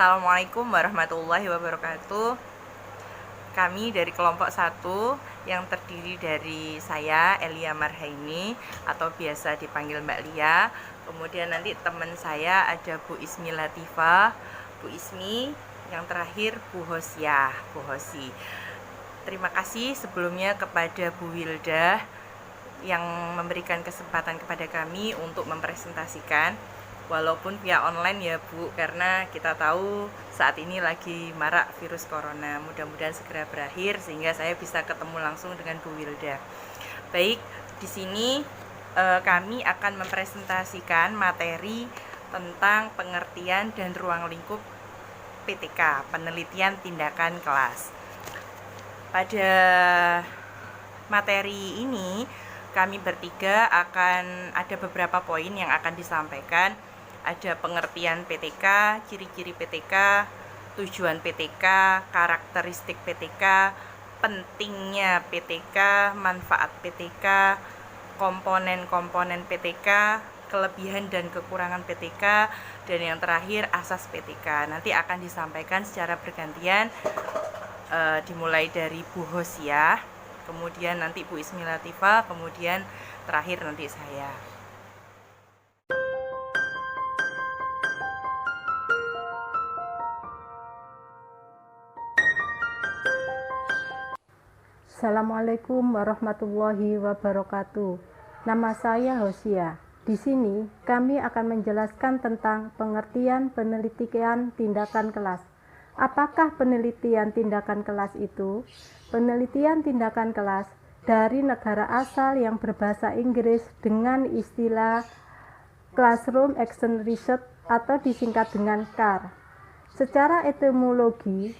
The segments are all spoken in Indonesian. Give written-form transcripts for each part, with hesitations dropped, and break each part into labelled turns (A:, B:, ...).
A: Assalamualaikum warahmatullahi wabarakatuh. Kami dari kelompok 1 yang terdiri dari saya, Elia Marhaini, atau biasa dipanggil Mbak Lia. Kemudian nanti teman saya ada Bu Ismi Latifah, Bu Ismi, yang terakhir Bu Hosiah, Bu Hosi. Terima kasih sebelumnya kepada Bu Wildah yang memberikan kesempatan kepada kami untuk mempresentasikan, walaupun via online ya Bu, karena kita tahu saat ini lagi marak virus corona. Mudah-mudahan segera berakhir sehingga saya bisa ketemu langsung dengan Bu Wilda. Baik, di sini kami akan mempresentasikan materi tentang pengertian dan ruang lingkup PTK, penelitian tindakan kelas. Pada materi ini kami bertiga akan ada beberapa poin yang akan disampaikan. Ada pengertian PTK, ciri-ciri PTK, tujuan PTK, karakteristik PTK, pentingnya PTK, manfaat PTK, komponen-komponen PTK, kelebihan dan kekurangan PTK, dan yang terakhir asas PTK. Nanti akan disampaikan secara bergantian, dimulai dari Bu Hosiah, kemudian nanti Bu Ismi Latifah, kemudian terakhir nanti saya.
B: Assalamualaikum warahmatullahi wabarakatuh. Nama saya Hosiah. Di sini kami akan menjelaskan tentang pengertian penelitian tindakan kelas. Apakah penelitian tindakan kelas itu? Penelitian tindakan kelas dari negara asal yang berbahasa Inggris dengan istilah Classroom Action Research atau disingkat dengan CAR. Secara etimologi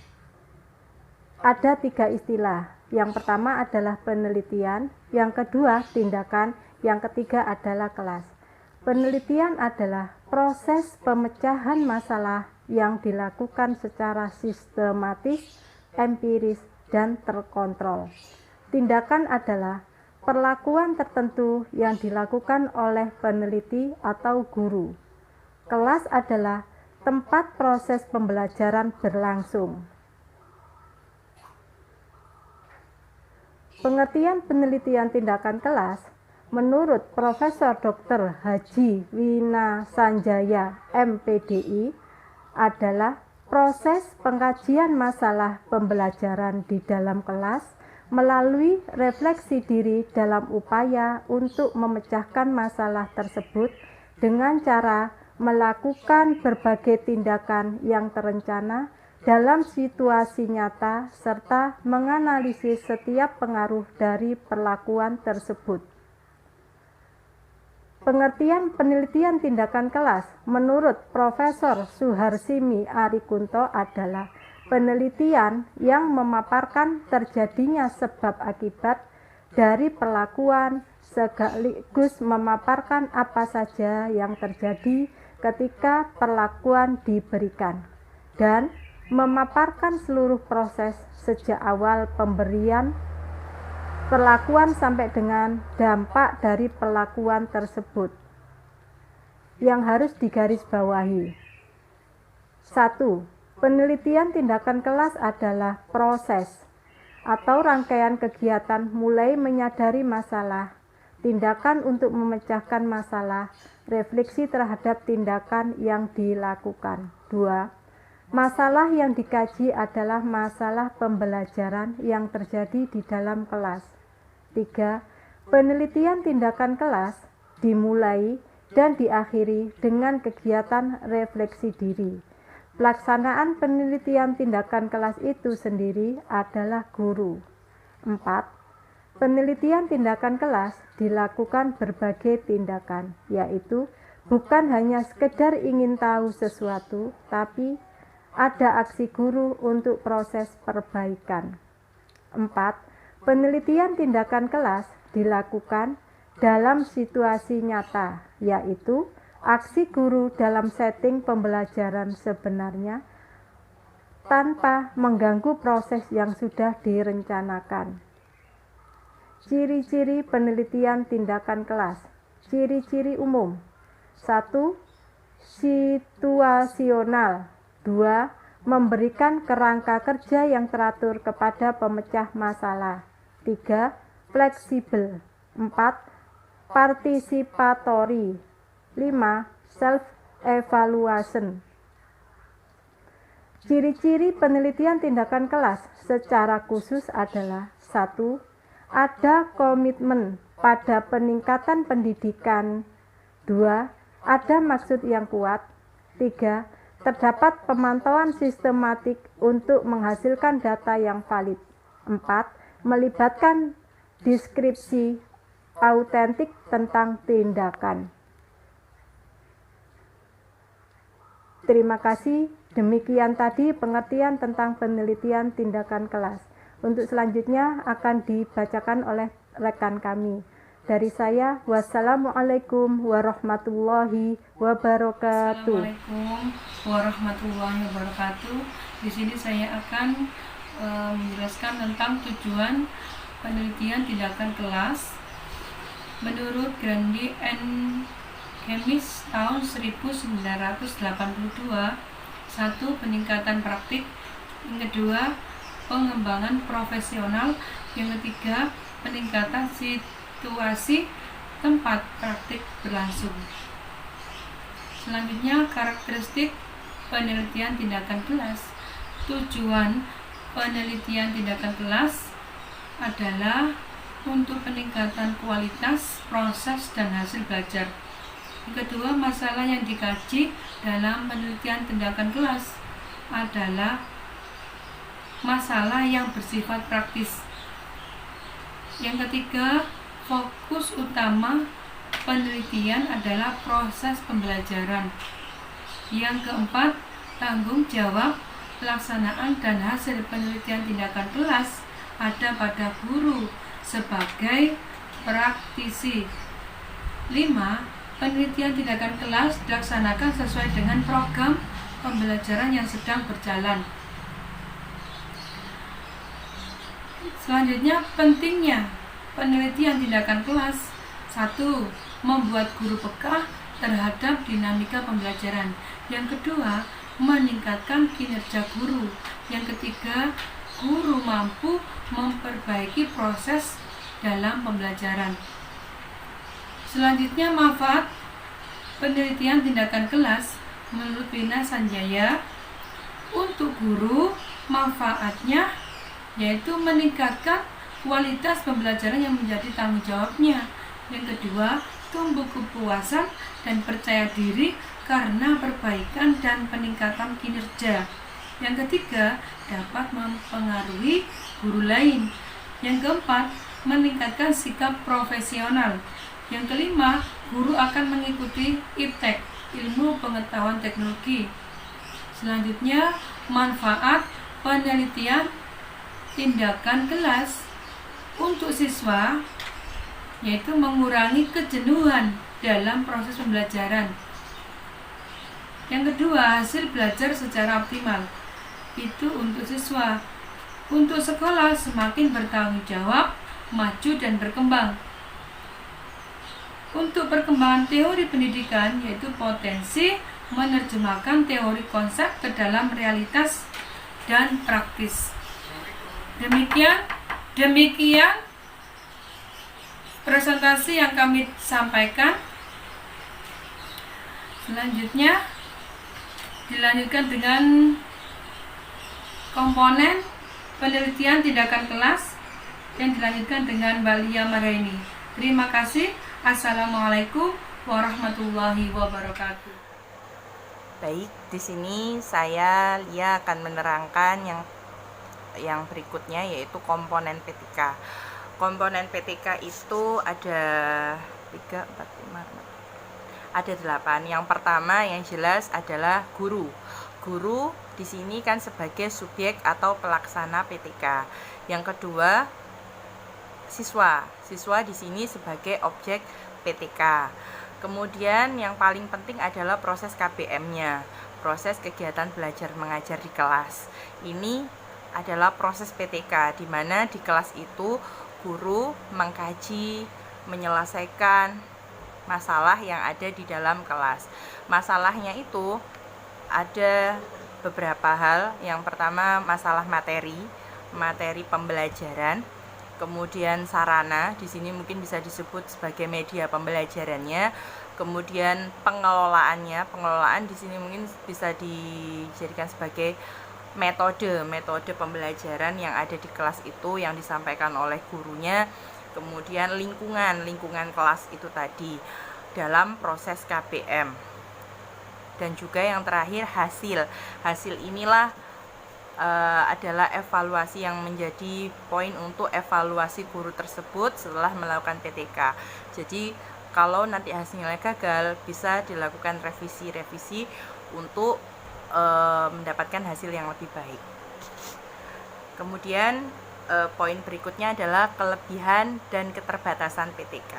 B: ada 3 istilah. Yang pertama adalah penelitian, yang kedua tindakan, yang ketiga adalah kelas. Penelitian adalah proses pemecahan masalah yang dilakukan secara sistematis, empiris, dan terkontrol. Tindakan adalah perlakuan tertentu yang dilakukan oleh peneliti atau guru. Kelas adalah tempat proses pembelajaran berlangsung. Pengertian penelitian tindakan kelas menurut Profesor Dr. Haji Wina Sanjaya MPDI adalah proses pengkajian masalah pembelajaran di dalam kelas melalui refleksi diri dalam upaya untuk memecahkan masalah tersebut dengan cara melakukan berbagai tindakan yang terencana dalam situasi nyata serta menganalisis setiap pengaruh dari perlakuan tersebut. Pengertian penelitian tindakan kelas menurut Profesor Suharsimi Arikunto adalah penelitian yang memaparkan terjadinya sebab akibat dari perlakuan sekaligus memaparkan apa saja yang terjadi ketika perlakuan diberikan dan memaparkan seluruh proses sejak awal pemberian perlakuan sampai dengan dampak dari perlakuan tersebut yang harus digarisbawahi. 1. Penelitian tindakan kelas adalah proses atau rangkaian kegiatan mulai menyadari masalah, tindakan untuk memecahkan masalah, refleksi terhadap tindakan yang dilakukan. 2. Masalah yang dikaji adalah masalah pembelajaran yang terjadi di dalam kelas. 3. Penelitian tindakan kelas dimulai dan diakhiri dengan kegiatan refleksi diri. Pelaksanaan penelitian tindakan kelas itu sendiri adalah guru. 4. Penelitian tindakan kelas dilakukan berbagai tindakan, yaitu bukan hanya sekedar ingin tahu sesuatu, tapi ada aksi guru untuk proses perbaikan. 4. Penelitian tindakan kelas dilakukan dalam situasi nyata, yaitu aksi guru dalam setting pembelajaran sebenarnya tanpa mengganggu proses yang sudah direncanakan. Ciri-ciri penelitian tindakan kelas. Ciri-ciri umum. 1. Situasional. 2. Memberikan kerangka kerja yang teratur kepada pemecah masalah. 3. Fleksibel. 4. Partisipatory. 5. Self-evaluation. Ciri-ciri penelitian tindakan kelas secara khusus adalah 1. Ada komitmen pada peningkatan pendidikan. 2. Ada maksud yang kuat. 3. Terdapat pemantauan sistematik untuk menghasilkan data yang valid. 4. Melibatkan deskripsi autentik tentang tindakan. Terima kasih. Demikian tadi pengertian tentang penelitian tindakan kelas. Untuk selanjutnya akan dibacakan oleh rekan kami. Dari saya, wassalamualaikum warahmatullahi wabarakatuh.
C: Assalamualaikum warahmatullahi wabarakatuh. Di sini saya akan menjelaskan tentang tujuan penelitian tindakan kelas. Menurut Grandi and Chemis tahun 1982, 1. Peningkatan praktik, yang kedua pengembangan profesional, yang ketiga peningkatan situasi tempat praktik berlangsung. Selanjutnya, karakteristik penelitian tindakan kelas. Tujuan penelitian tindakan kelas adalah untuk peningkatan kualitas, proses, dan hasil belajar. Yang kedua, masalah yang dikaji dalam penelitian tindakan kelas adalah masalah yang bersifat praktis. Yang ketiga, fokus utama penelitian adalah proses pembelajaran. Yang keempat, tanggung jawab pelaksanaan dan hasil penelitian tindakan kelas ada pada guru sebagai praktisi. 5. Penelitian tindakan kelas dilaksanakan sesuai dengan program pembelajaran yang sedang berjalan. Selanjutnya, pentingnya penelitian tindakan kelas. 1. Membuat guru peka terhadap dinamika pembelajaran. Yang kedua, meningkatkan kinerja guru. Yang ketiga, guru mampu memperbaiki proses dalam pembelajaran. Selanjutnya, manfaat penelitian tindakan kelas menurut Vina Sanjaya untuk guru. Manfaatnya yaitu meningkatkan kualitas pembelajaran yang menjadi tanggung jawabnya. Yang kedua, tumbuh kepuasan dan percaya diri karena perbaikan dan peningkatan kinerja. Yang ketiga, dapat mempengaruhi guru lain. Yang keempat, meningkatkan sikap profesional. Yang kelima, guru akan mengikuti IPTEK, ilmu pengetahuan teknologi. Selanjutnya, manfaat penelitian tindakan kelas untuk siswa yaitu mengurangi kejenuhan dalam proses pembelajaran. Yang kedua, hasil belajar secara optimal. Itu untuk siswa. Untuk sekolah semakin bertanggung jawab, maju dan berkembang. Untuk perkembangan teori pendidikan yaitu potensi menerjemahkan teori konsep ke dalam realitas dan praktis. Demikian presentasi yang kami sampaikan. Selanjutnya dilanjutkan dengan komponen penelitian tindakan kelas yang dilanjutkan dengan Mbak Lia Marhaini. Terima kasih. Assalamualaikum warahmatullahi wabarakatuh.
A: Baik, di sini saya Lia akan menerangkan yang berikutnya yaitu komponen PTK. Komponen PTK itu ada 3, 4, 5, 6. Ada 8. Yang pertama yang jelas adalah guru. Guru di sini kan sebagai subjek atau pelaksana PTK. Yang kedua siswa. Siswa di sini sebagai objek PTK. Kemudian yang paling penting adalah proses KBM-nya, proses kegiatan belajar mengajar di kelas. Ini adalah proses PTK, di mana di kelas itu guru mengkaji, menyelesaikan masalah yang ada di dalam kelas. Masalahnya itu ada beberapa hal. Yang pertama masalah materi pembelajaran, kemudian sarana, di sini mungkin bisa disebut sebagai media pembelajarannya, kemudian pengelolaan di sini mungkin bisa dijadikan sebagai metode pembelajaran yang ada di kelas itu yang disampaikan oleh gurunya, kemudian lingkungan kelas itu tadi dalam proses KBM, dan juga yang terakhir hasil inilah adalah evaluasi yang menjadi poin untuk evaluasi guru tersebut setelah melakukan PTK. Jadi kalau nanti hasilnya gagal, bisa dilakukan revisi untuk mendapatkan hasil yang lebih baik. Kemudian poin berikutnya adalah kelebihan dan keterbatasan PTK.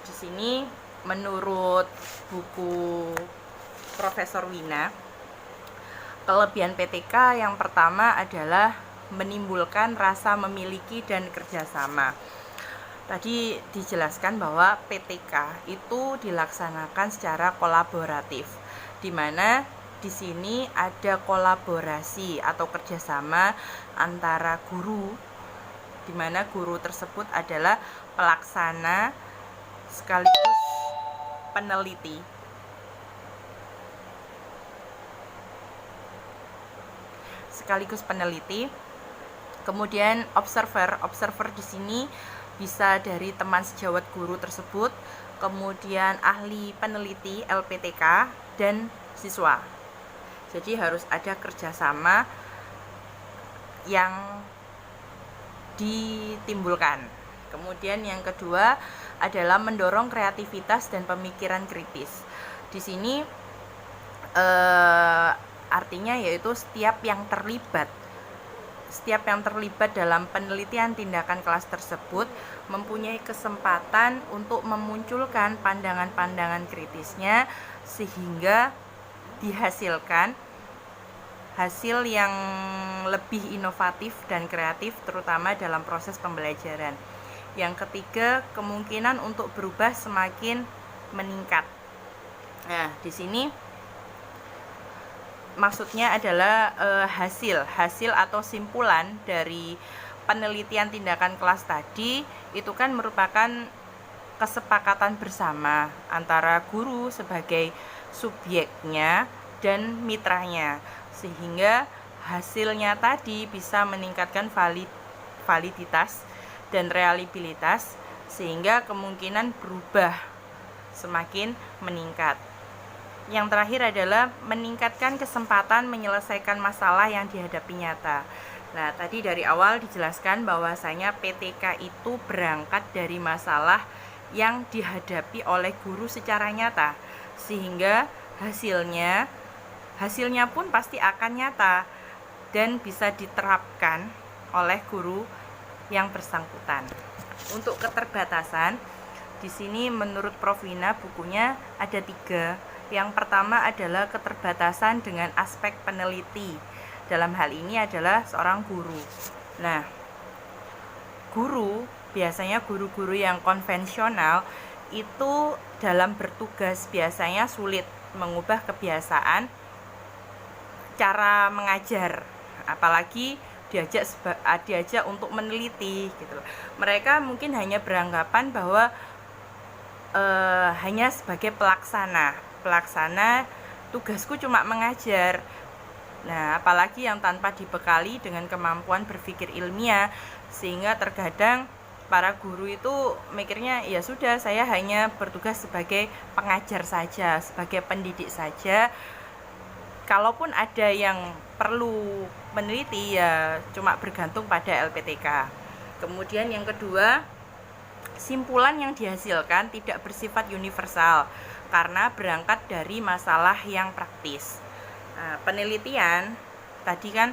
A: Di sini menurut buku Profesor Wina, kelebihan PTK yang pertama adalah menimbulkan rasa memiliki dan kerjasama. Tadi dijelaskan bahwa PTK itu dilaksanakan secara kolaboratif, di mana di sini ada kolaborasi atau kerjasama antara guru, di mana guru tersebut adalah pelaksana sekaligus peneliti. Kemudian observer di sini bisa dari teman sejawat guru tersebut, kemudian ahli peneliti LPTK, dan siswa. Jadi harus ada kerjasama yang ditimbulkan. Kemudian yang kedua adalah mendorong kreativitas dan pemikiran kritis. Di sini artinya yaitu setiap yang terlibat dalam penelitian tindakan kelas tersebut mempunyai kesempatan untuk memunculkan pandangan-pandangan kritisnya, sehingga dihasilkan hasil yang lebih inovatif dan kreatif, terutama dalam proses pembelajaran. Yang ketiga, kemungkinan untuk berubah semakin meningkat. Nah, di sini maksudnya adalah hasil atau simpulan dari penelitian tindakan kelas tadi itu kan merupakan kesepakatan bersama antara guru sebagai subjeknya dan mitranya, sehingga hasilnya tadi bisa meningkatkan validitas dan reliabilitas, sehingga kemungkinan berubah semakin meningkat. Yang terakhir adalah meningkatkan kesempatan menyelesaikan masalah yang dihadapi nyata. Nah, tadi dari awal dijelaskan bahwasanya PTK itu berangkat dari masalah yang dihadapi oleh guru secara nyata, sehingga hasilnya pun pasti akan nyata dan bisa diterapkan oleh guru yang bersangkutan. Untuk keterbatasan, di sini menurut Prof. Wina bukunya ada 3. Yang pertama adalah keterbatasan dengan aspek peneliti. Dalam hal ini adalah seorang guru. Nah, biasanya guru-guru yang konvensional itu dalam bertugas biasanya sulit mengubah kebiasaan cara mengajar, apalagi diajak untuk meneliti gitu. Mereka mungkin hanya beranggapan bahwa hanya sebagai pelaksana, tugasku cuma mengajar. Nah, apalagi yang tanpa dibekali dengan kemampuan berpikir ilmiah, sehingga terkadang para guru itu mikirnya ya sudah, saya hanya bertugas sebagai pengajar saja, sebagai pendidik saja. Kalaupun ada yang perlu meneliti ya cuma bergantung pada LPTK. Kemudian yang kedua, simpulan yang dihasilkan tidak bersifat universal karena berangkat dari masalah yang praktis. Nah, penelitian tadi kan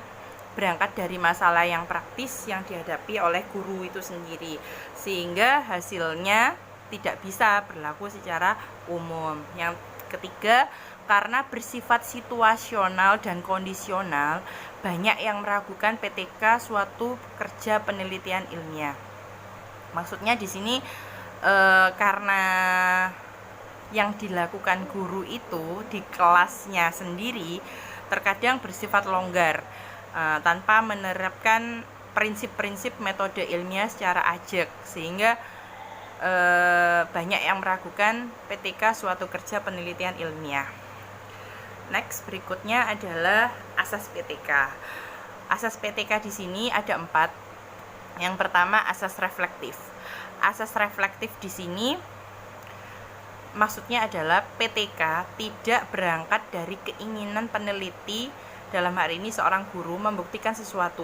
A: berangkat dari masalah yang praktis yang dihadapi oleh guru itu sendiri, sehingga hasilnya tidak bisa berlaku secara umum. Yang ketiga, karena bersifat situasional dan kondisional, banyak yang meragukan PTK suatu kerja penelitian ilmiah. Maksudnya di sini karena yang dilakukan guru itu di kelasnya sendiri terkadang bersifat longgar tanpa menerapkan prinsip-prinsip metode ilmiah secara ajak, sehingga banyak yang meragukan PTK suatu kerja penelitian ilmiah. Next, berikutnya adalah asas PTK. Asas PTK di sini ada 4. Yang pertama, asas reflektif. Asas reflektif di sini maksudnya adalah PTK tidak berangkat dari keinginan peneliti, dalam hal ini seorang guru, membuktikan sesuatu,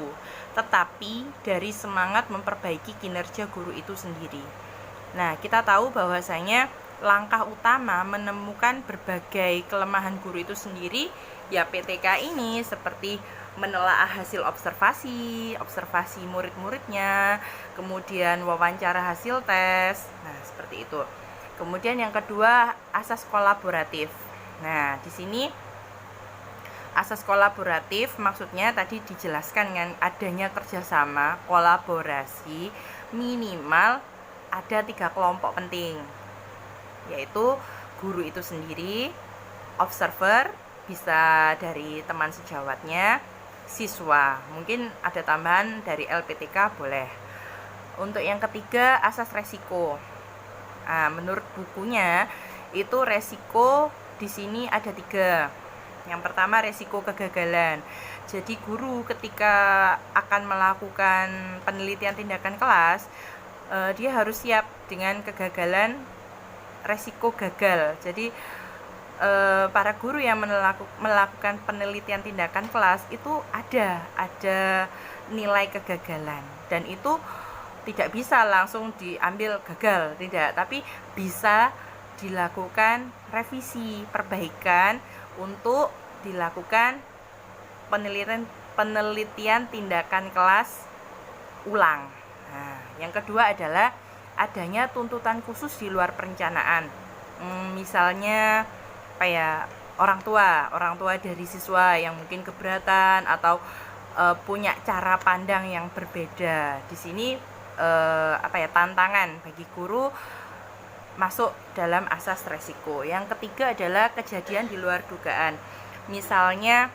A: tetapi dari semangat memperbaiki kinerja guru itu sendiri. Nah, kita tahu bahwasanya langkah utama menemukan berbagai kelemahan guru itu sendiri ya PTK ini, seperti menelaah hasil observasi murid-muridnya, kemudian wawancara hasil tes. Nah, seperti itu. Kemudian yang kedua, asas kolaboratif. Nah, di sini asas kolaboratif maksudnya tadi dijelaskan dengan adanya kerjasama, kolaborasi, minimal ada 3 kelompok penting, yaitu guru itu sendiri, observer, bisa dari teman sejawatnya, siswa, mungkin ada tambahan dari LPTK boleh. Untuk yang ketiga, asas resiko. Nah, menurut bukunya itu resiko di sini ada 3. Yang pertama, resiko kegagalan. Jadi guru ketika akan melakukan penelitian tindakan kelas, dia harus siap dengan kegagalan, resiko gagal. Jadi para guru yang melakukan penelitian tindakan kelas itu ada nilai kegagalan, dan itu tidak bisa langsung diambil gagal, tidak, tapi bisa dilakukan revisi, perbaikan untuk dilakukan penelitian tindakan kelas ulang. Nah, yang kedua adalah adanya tuntutan khusus di luar perencanaan. Misalnya orang tua dari siswa yang mungkin keberatan atau punya cara pandang yang berbeda. Di sini tantangan bagi guru masuk dalam asas resiko. Yang ketiga adalah kejadian di luar dugaan. Misalnya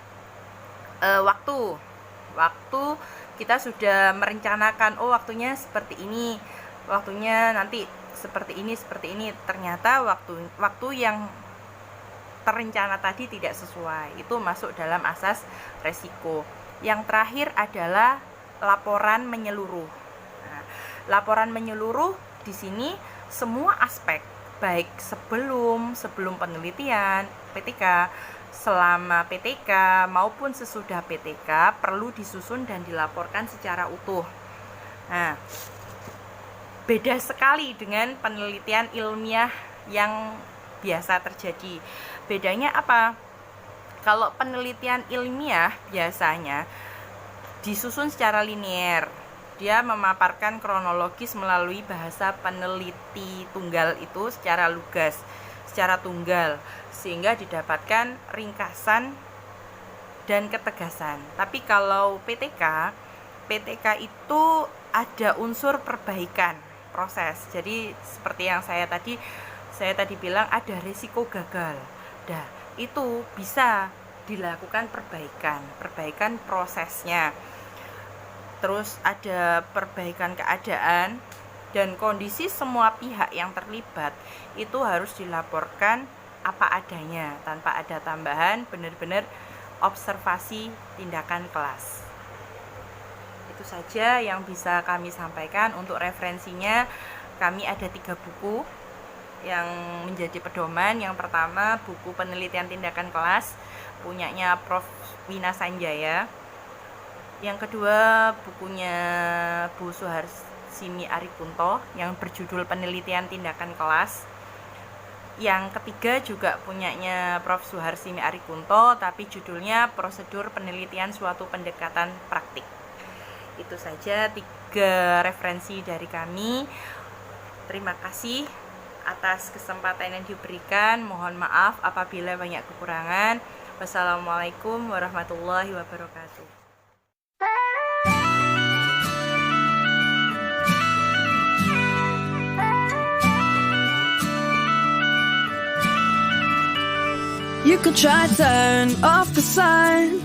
A: waktu kita sudah merencanakan, waktunya seperti ini, waktunya nanti seperti ini, ternyata waktu yang terencana tadi tidak sesuai, itu masuk dalam asas resiko. Yang terakhir adalah laporan menyeluruh. Nah, laporan menyeluruh di sini semua aspek, baik sebelum penelitian PTK, selama PTK maupun sesudah PTK perlu disusun dan dilaporkan secara utuh. Nah, beda sekali dengan penelitian ilmiah yang biasa terjadi. Bedanya apa? Kalau penelitian ilmiah biasanya disusun secara linear. Dia memaparkan kronologis melalui bahasa peneliti tunggal itu secara lugas, secara tunggal, sehingga didapatkan ringkasan dan ketegasan. Tapi kalau PTK itu ada unsur perbaikan proses. Jadi seperti yang saya tadi bilang, ada risiko gagal. Nah, itu bisa dilakukan perbaikan prosesnya. Terus ada perbaikan keadaan dan kondisi semua pihak yang terlibat itu harus dilaporkan apa adanya, tanpa ada tambahan, benar-benar observasi tindakan kelas. Itu saja yang bisa kami sampaikan. Untuk referensinya, kami ada 3 buku yang menjadi pedoman. Yang pertama, buku penelitian tindakan kelas punyanya Prof. Wina Sanjaya. Yang kedua, bukunya Bu Suharsini Arikunto yang berjudul Penelitian Tindakan Kelas. Yang ketiga juga punyanya Prof. Suharsini Arikunto, tapi judulnya Prosedur Penelitian Suatu Pendekatan Praktik. Itu saja 3 referensi dari kami. Terima kasih atas kesempatan yang diberikan. Mohon maaf apabila banyak kekurangan. Wassalamualaikum warahmatullahi wabarakatuh.
D: You could try to turn off the sun,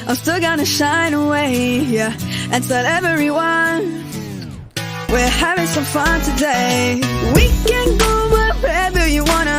D: I'm still gonna shine away, yeah, and tell everyone we're having some fun today. We can go wherever you wanna